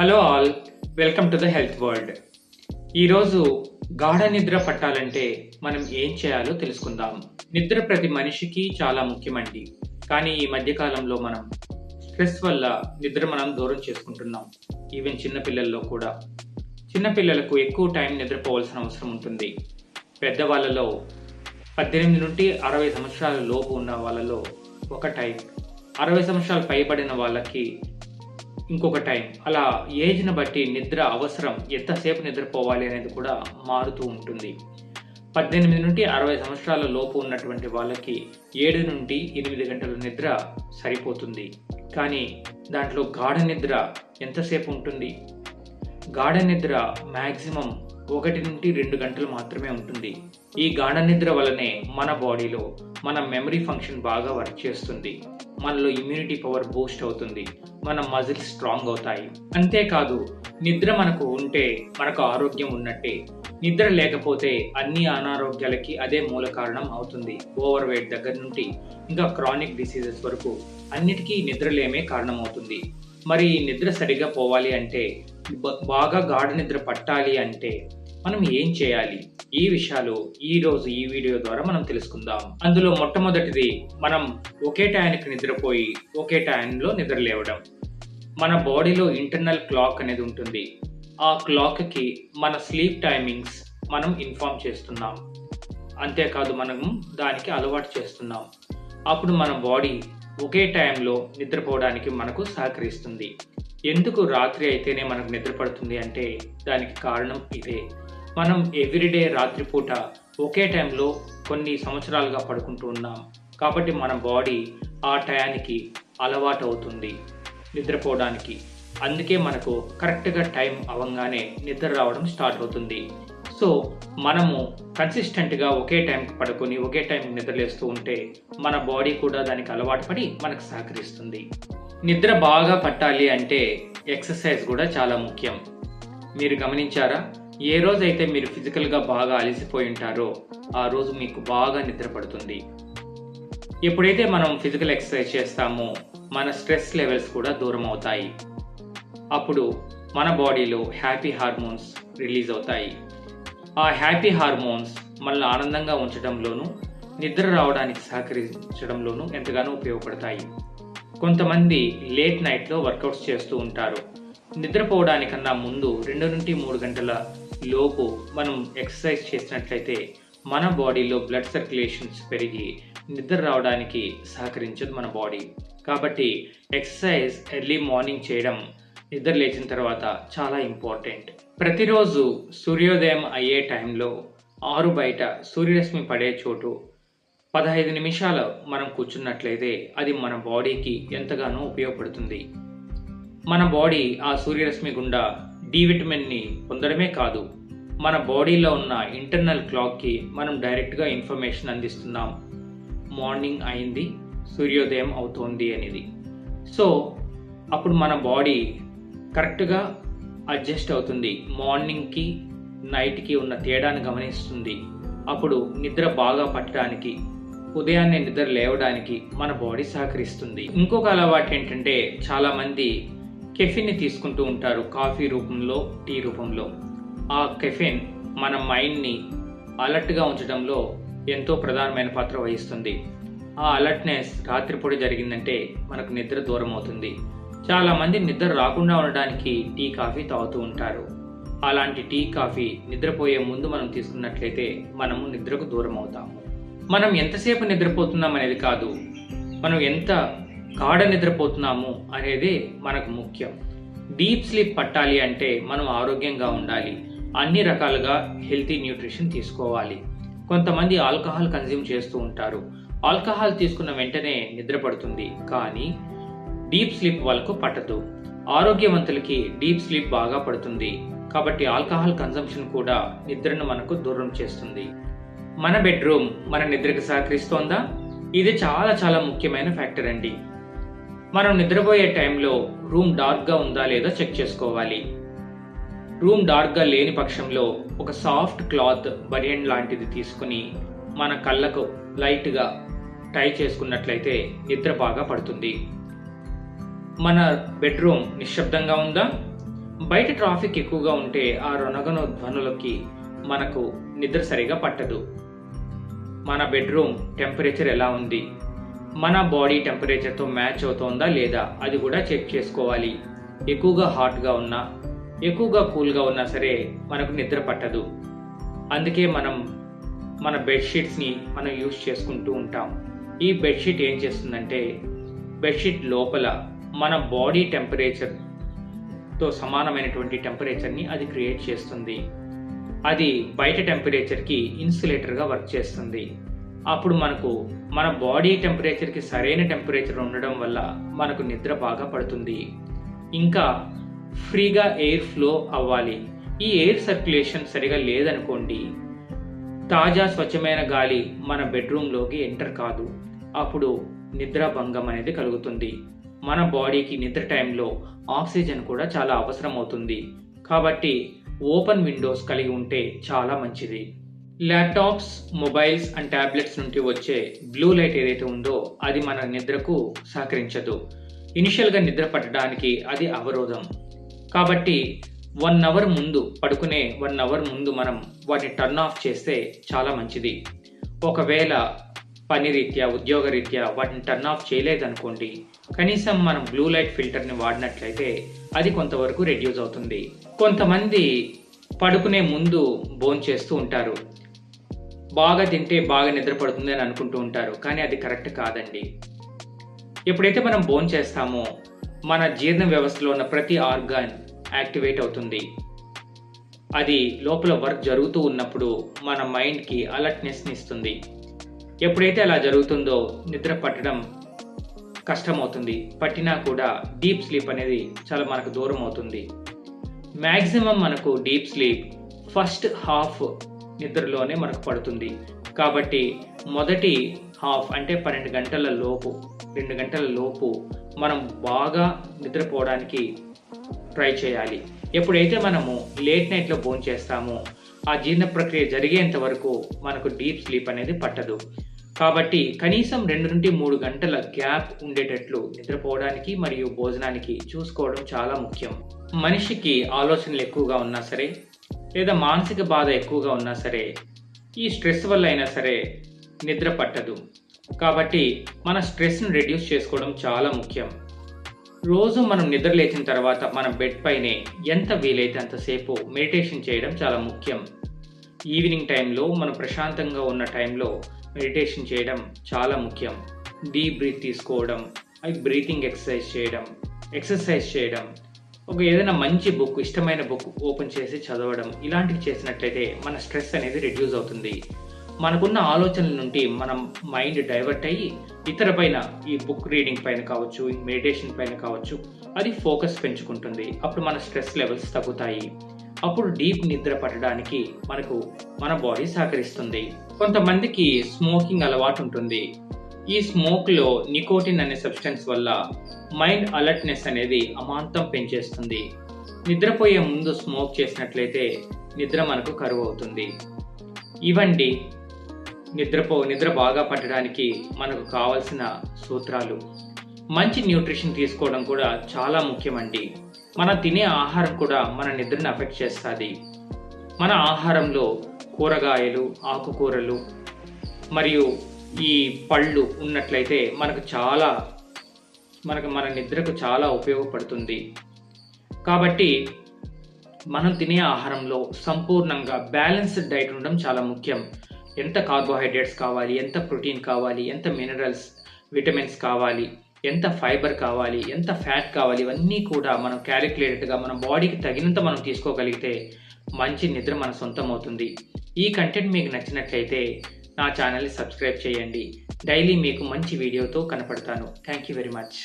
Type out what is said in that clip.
Hello all, welcome to the health world. ఈరోజు గాఢ నిద్ర పట్టాలంటే మనం ఏం చేయాలో తెలుసుకుందాం. నిద్ర ప్రతి మనిషికి చాలా ముఖ్యమండి. కానీ ఈ మధ్యకాలంలో మనం స్ట్రెస్ వల్ల నిద్ర మనం దూరం చేసుకుంటున్నాం. ఈవెన్ చిన్నపిల్లల్లో కూడా. చిన్నపిల్లలకు ఎక్కువ టైం నిద్రపోవాల్సిన అవసరం ఉంటుంది. పెద్దవాళ్ళలో 18 నుండి 60 సంవత్సరాల లోపు ఉన్న వాళ్ళలో ఒక టైం, 60 సంవత్సరాలు పైబడిన వాళ్ళకి ఇంకొక టైం. అలా ఏజ్ని బట్టి నిద్ర అవసరం, ఎంతసేపు నిద్రపోవాలి అనేది కూడా మారుతూ ఉంటుంది. 18 నుండి 60 సంవత్సరాల లోపు ఉన్నటువంటి వాళ్ళకి 7 నుండి 8 గంటల నిద్ర సరిపోతుంది. కానీ దాంట్లో గాఢ నిద్ర ఎంతసేపు ఉంటుంది? గాఢ నిద్ర మ్యాక్సిమం 1 నుండి 2 గంటలు మాత్రమే ఉంటుంది. ఈ గాఢ నిద్ర వల్లనే మన బాడీలో మన మెమరీ ఫంక్షన్ బాగా వర్క్ చేస్తుంది. మనలో ఇమ్యూనిటీ పవర్ బూస్ట్ అవుతుంది. మన మజిల్స్ స్ట్రాంగ్ అవుతాయి. అంతేకాదు, నిద్ర మనకు ఉంటే మనకు ఆరోగ్యం ఉన్నట్టే. నిద్ర లేకపోతే అన్ని అనారోగ్యాలకి అదే మూల కారణం అవుతుంది. ఓవర్ వెయిట్ దగ్గర నుండి ఇంకా క్రానిక్ డిసీజెస్ వరకు అన్నిటికీ నిద్రలేమే కారణం అవుతుంది. మరి నిద్ర సరిగా పోవాలి అంటే, బాగా గాఢ నిద్ర పట్టాలి అంటే మనం ఏం చేయాలి? ఈ విషయాలు ఈరోజు ఈ వీడియో ద్వారా మనం తెలుసుకుందాం. అందులో మొట్టమొదటిది, మనం ఒకే టైంకి నిద్రపోయి ఒకే టైంలో నిద్ర లేవడం. మన బాడీలో ఇంటర్నల్ క్లాక్ అనేది ఉంటుంది. ఆ క్లాక్కి మన స్లీప్ టైమింగ్స్ మనం ఇన్ఫార్మ్ చేస్తున్నాం. అంతేకాదు, మనం దానికి అలవాటు చేస్తున్నాం. అప్పుడు మన బాడీ ఒకే టైంలో నిద్రపోవడానికి మనకు సహకరిస్తుంది. ఎందుకు రాత్రి అయితేనే మనకు నిద్ర పడుతుంది అంటే దానికి కారణం ఇదే. మనం ఎవ్రీడే రాత్రిపూట ఒకే టైంలో కొన్ని సంవత్సరాలుగా పడుకుంటూ ఉన్నాం. కాబట్టి మన బాడీ ఆ టయానికి అలవాటు అవుతుంది నిద్రపోవడానికి. అందుకే మనకు కరెక్ట్గా టైం అవ్వగానే నిద్ర రావడం స్టార్ట్ అవుతుంది. సో మనము కన్సిస్టెంట్గా ఒకే టైంకి పడుకొని ఒకే టైంకి నిద్రలేస్తూ ఉంటే మన బాడీ కూడా దానికి అలవాటు పడి మనకు సహకరిస్తుంది. నిద్ర బాగా పట్టాలి అంటే ఎక్సర్సైజ్ కూడా చాలా ముఖ్యం. మీరు గమనించారా? ఏ రోజైతే మీరు ఫిజికల్గా బాగా అలసిపోయి ఉంటారో ఆ రోజు మీకు బాగా నిద్ర పడుతుంది. ఎప్పుడైతే మనం ఫిజికల్ ఎక్సర్సైజ్ చేస్తామో మన స్ట్రెస్ లెవెల్స్ కూడా దూరం అవుతాయి. అప్పుడు మన బాడీలో హ్యాపీ హార్మోన్స్ రిలీజ్ అవుతాయి. ఆ హ్యాపీ హార్మోన్స్ మనల్ని ఆనందంగా ఉంచడంలోనూ నిద్ర రావడానికి సహకరించడంలోనూ ఎంతగానో ఉపయోగపడతాయి. కొంతమంది లేట్ నైట్లో వర్కౌట్స్ చేస్తూ ఉంటారు. నిద్రపోవడానికన్నా ముందు 2 నుండి 3 గంటల లోపు మనం ఎక్సర్సైజ్ చేసినట్లయితే మన బాడీలో బ్లడ్ సర్క్యులేషన్స్ పెరిగి నిద్ర రావడానికి సహకరించదు మన బాడీ. కాబట్టి ఎక్సర్సైజ్ ఎర్లీ మార్నింగ్ చేయడం నిద్ర లేచిన తర్వాత చాలా ఇంపార్టెంట్. ప్రతిరోజు సూర్యోదయం అయ్యే టైంలో 6 బయట సూర్యరశ్మి పడే చోటు 15 నిమిషాలు మనం కూర్చున్నట్లయితే అది మన బాడీకి ఎంతగానో ఉపయోగపడుతుంది. మన బాడీ ఆ సూర్యరశ్మి గుండా డి విటమిన్ని పొందడమే కాదు, మన బాడీలో ఉన్న ఇంటర్నల్ క్లాక్కి మనం డైరెక్ట్గా ఇన్ఫర్మేషన్ అందిస్తున్నాం. మార్నింగ్ అయింది, సూర్యోదయం అవుతోంది అనేది. సో అప్పుడు మన బాడీ కరెక్ట్గా అడ్జస్ట్ అవుతుంది. మార్నింగ్కి నైట్కి ఉన్న తేడాను గమనిస్తుంది. అప్పుడు నిద్ర బాగా పట్టడానికి, ఉదయాన్నే నిద్ర లేవడానికి మన బాడీ సహకరిస్తుంది. ఇంకొక అలవాటు ఏంటంటే, చాలామంది కెఫిన్ని తీసుకుంటూ ఉంటారు. కాఫీ రూపంలో, టీ రూపంలో. ఆ కెఫిన్ మన మైండ్ని అలర్ట్గా ఉంచడంలో ఎంతో ప్రధానమైన పాత్ర వహిస్తుంది. ఆ అలర్ట్నెస్ రాత్రిపూట జరిగిందంటే మనకు నిద్ర దూరం అవుతుంది. చాలామంది నిద్ర రాకుండా ఉండడానికి టీ కాఫీ తాగుతూ ఉంటారు. అలాంటి టీ కాఫీ నిద్రపోయే ముందు మనం తీసుకున్నట్లయితే మనము నిద్రకు దూరం అవుతాము. మనం ఎంతసేపు నిద్రపోతున్నాం అనేది కాదు, మనం ఎంత గాఢ నిద్రపోతున్నాము అనేది మనకు ముఖ్యం. డీప్ స్లీప్ పట్టాలి అంటే మనం ఆరోగ్యంగా ఉండాలి. అన్ని రకాలుగా హెల్తీ న్యూట్రిషన్ తీసుకోవాలి. కొంతమంది ఆల్కహాల్ కన్జ్యూమ్ చేస్తూ ఉంటారు. ఆల్కహాల్ తీసుకున్న వెంటనే నిద్ర పడుతుంది, కానీ డీప్ స్లీప్ వాళ్ళకు పట్టదు. ఆరోగ్యవంతులకి డీప్ స్లీప్ బాగా పడుతుంది. కాబట్టి ఆల్కహాల్ కన్జంప్షన్ కూడా నిద్రను మనకు దూరం చేస్తుంది. మన బెడ్రూమ్ మన నిద్రకు సహకరిస్తోందా? ఇది చాలా చాలా ముఖ్యమైన ఫ్యాక్టర్ అండి. మనం నిద్రపోయే టైంలో రూమ్ డార్క్గా ఉందా లేదా చెక్ చేసుకోవాలి. రూమ్ డార్క్గా లేని పక్షంలో ఒక సాఫ్ట్ క్లాత్, బనియన్ లాంటిది తీసుకుని మన కళ్ళకు లైట్గా టై చేసుకున్నట్లయితే నిద్ర బాగా పడుతుంది. మన బెడ్రూమ్ నిశ్శబ్దంగా ఉందా? బయట ట్రాఫిక్ ఎక్కువగా ఉంటే ఆ రొనగను ధ్వనులకి మనకు నిద్ర సరిగా పట్టదు. మన బెడ్రూమ్ టెంపరేచర్ ఎలా ఉంది, మన బాడీ టెంపరేచర్తో మ్యాచ్ అవుతోందా లేదా అది కూడా చెక్ చేసుకోవాలి. ఎక్కువగా హాట్గా ఉన్నా, ఎక్కువగా కూల్గా ఉన్నా సరే మనకు నిద్ర పట్టదు. అందుకే మనం మన బెడ్షీట్స్ని మనం యూజ్ చేసుకుంటూ ఉంటాం. ఈ బెడ్షీట్ ఏం చేస్తుందంటే బెడ్షీట్ లోపల మన బాడీ టెంపరేచర్తో సమానమైనటువంటి టెంపరేచర్ని అది క్రియేట్ చేస్తుంది. అది బయట టెంపరేచర్కి ఇన్సులేటర్గా వర్క్ చేస్తుంది. అప్పుడు మనకు మన బాడీ టెంపరేచర్కి సరైన టెంపరేచర్ ఉండడం వల్ల మనకు నిద్ర బాగా పడుతుంది. ఇంకా ఫ్రీగా ఎయిర్ ఫ్లో అవ్వాలి. ఈ ఎయిర్ సర్క్యులేషన్ సరిగా లేదనుకోండి, తాజా స్వచ్ఛమైన గాలి మన బెడ్రూమ్లోకి ఎంటర్ కాదు. అప్పుడు నిద్రాభంగం అనేది కలుగుతుంది. మన బాడీకి నిద్ర టైంలో ఆక్సిజన్ కూడా చాలా అవసరం అవుతుంది. కాబట్టి ఓపెన్ విండోస్ కలిగి ఉంటే చాలా మంచిది. ల్యాప్టాప్స్, మొబైల్స్ అండ్ ట్యాబ్లెట్స్ నుండి వచ్చే బ్లూ లైట్ ఏదైతే ఉందో అది మన నిద్రకు సహకరించదు. ఇనిషియల్గా నిద్ర పట్టడానికి అది అవరోధం. కాబట్టి 1 అవర్ ముందు, పడుకునే 1 అవర్ ముందు మనం వాటిని టర్న్ ఆఫ్ చేస్తే చాలా మంచిది. ఒకవేళ పని రీత్యా, ఉద్యోగ రీత్యా వాటిని టర్న్ ఆఫ్ చేయలేదనుకోండి, కనీసం మనం బ్లూ లైట్ ఫిల్టర్ని వాడినట్లయితే అది కొంతవరకు రెడ్యూస్ అవుతుంది. కొంతమంది పడుకునే ముందు భోంచేస్తూ ఉంటారు. బాగా తింటే బాగా నిద్ర పడుతుంది అని అనుకుంటూ ఉంటారు. కానీ అది కరెక్ట్ కాదండి. ఎప్పుడైతే మనం భోంచేస్తామో మన జీర్ణ వ్యవస్థలో ఉన్న ప్రతి ఆర్గాన్ యాక్టివేట్ అవుతుంది. అది లోపల వర్క్ జరుగుతూ ఉన్నప్పుడు మన మైండ్కి అలర్ట్నెస్ని ఇస్తుంది. ఎప్పుడైతే అలా జరుగుతుందో నిద్ర పట్టడం కష్టమవుతుంది. పట్టినా కూడా డీప్ స్లీప్ అనేది చాలా మనకు దూరం అవుతుంది. మ్యాక్సిమం మనకు డీప్ స్లీప్ ఫస్ట్ హాఫ్ నిద్రలోనే మనకు పడుతుంది. కాబట్టి మొదటి హాఫ్ అంటే 12 గంటల లోపు, 2 గంటల లోపు మనం బాగా నిద్రపోవడానికి ట్రై చేయాలి. ఎప్పుడైతే మనము లేట్ నైట్లో భోంచేస్తామో ఆ జీర్ణ ప్రక్రియ జరిగేంత వరకు మనకు డీప్ స్లీప్ అనేది పట్టదు. కాబట్టి కనీసం 2 నుండి 3 గంటల గ్యాప్ ఉండేటట్లు నిద్రపోవడానికి మరియు భోజనానికి చూసుకోవడం చాలా ముఖ్యం. మనిషికి ఆలోచనలు ఎక్కువగా ఉన్నా సరే, లేదా మానసిక బాధ ఎక్కువగా ఉన్నా సరే, ఈ స్ట్రెస్ వల్ల అయినా సరే నిద్ర పట్టదు. కాబట్టి మన స్ట్రెస్ను రెడ్యూస్ చేసుకోవడం చాలా ముఖ్యం. రోజు మనం నిద్ర లేచిన తర్వాత మన బెడ్ పైనే ఎంత వీలైతే అంతసేపు మెడిటేషన్ చేయడం చాలా ముఖ్యం. ఈవినింగ్ టైంలో మనం ప్రశాంతంగా ఉన్న టైంలో మెడిటేషన్ చేయడం చాలా ముఖ్యం. డీప్ బ్రీత్ తీసుకోవడం, బ్రీతింగ్ ఎక్సర్సైజ్ చేయడం, ఏదైనా మంచి బుక్, ఇష్టమైన బుక్ ఓపెన్ చేసి చదవడం, ఇలాంటివి చేసినట్లయితే మన స్ట్రెస్ అనేది రెడ్యూస్ అవుతుంది. మనకున్న ఆలోచనల నుండి మనం మైండ్ డైవర్ట్ అయ్యి ఇతర పైన, ఈ బుక్ రీడింగ్ పైన కావచ్చు, మెడిటేషన్ పైన కావచ్చు, అది ఫోకస్ పెంచుకుంటుంది. అప్పుడు మన స్ట్రెస్ లెవెల్స్ తగ్గుతాయి. అప్పుడు డీప్ నిద్ర పట్టడానికి మనకు మన బాడీ సహకరిస్తుంది. కొంతమందికి స్మోకింగ్ అలవాటు ఉంటుంది. ఈ స్మోక్లో నికోటిన్ అనే సబ్స్టెన్స్ వల్ల మైండ్ అలర్ట్నెస్ అనేది అమాంతం పెంచేస్తుంది. నిద్రపోయే ముందు స్మోక్ చేసినట్లయితే నిద్ర మనకు కరువు అవుతుంది. ఇవండి నిద్ర బాగా పట్టడానికి మనకు కావాల్సిన సూత్రాలు. మంచి న్యూట్రిషన్ తీసుకోవడం కూడా చాలా ముఖ్యమండి. మనం తినే ఆహారం కూడా మన నిద్రను అఫెక్ట్ చేస్తుంది. మన ఆహారంలో కూరగాయలు, ఆకుకూరలు మరియు ఈ పళ్ళు ఉన్నట్లయితే మన నిద్రకు చాలా ఉపయోగపడుతుంది. కాబట్టి మనం తినే ఆహారంలో సంపూర్ణంగా బ్యాలెన్స్డ్ డైట్ ఉండడం చాలా ముఖ్యం. ఎంత కార్బోహైడ్రేట్స్ కావాలి, ఎంత ప్రోటీన్ కావాలి, ఎంత మినరల్స్, విటమిన్స్ కావాలి, ఎంత ఫైబర్ కావాలి, ఎంత ఫ్యాట్ కావాలి, ఇవన్నీ కూడా మనం క్యాలిక్యులేటెడ్గా మన బాడీకి తగినంత మనం తీసుకోగలిగితే మంచి నిద్ర మన సొంతం అవుతుంది. ఈ కంటెంట్ మీకు నచ్చినట్లయితే నా ఛానల్ని సబ్స్క్రైబ్ చేయండి. డైలీ మీకు మంచి వీడియోతో కనపడతాను. Thank you very much.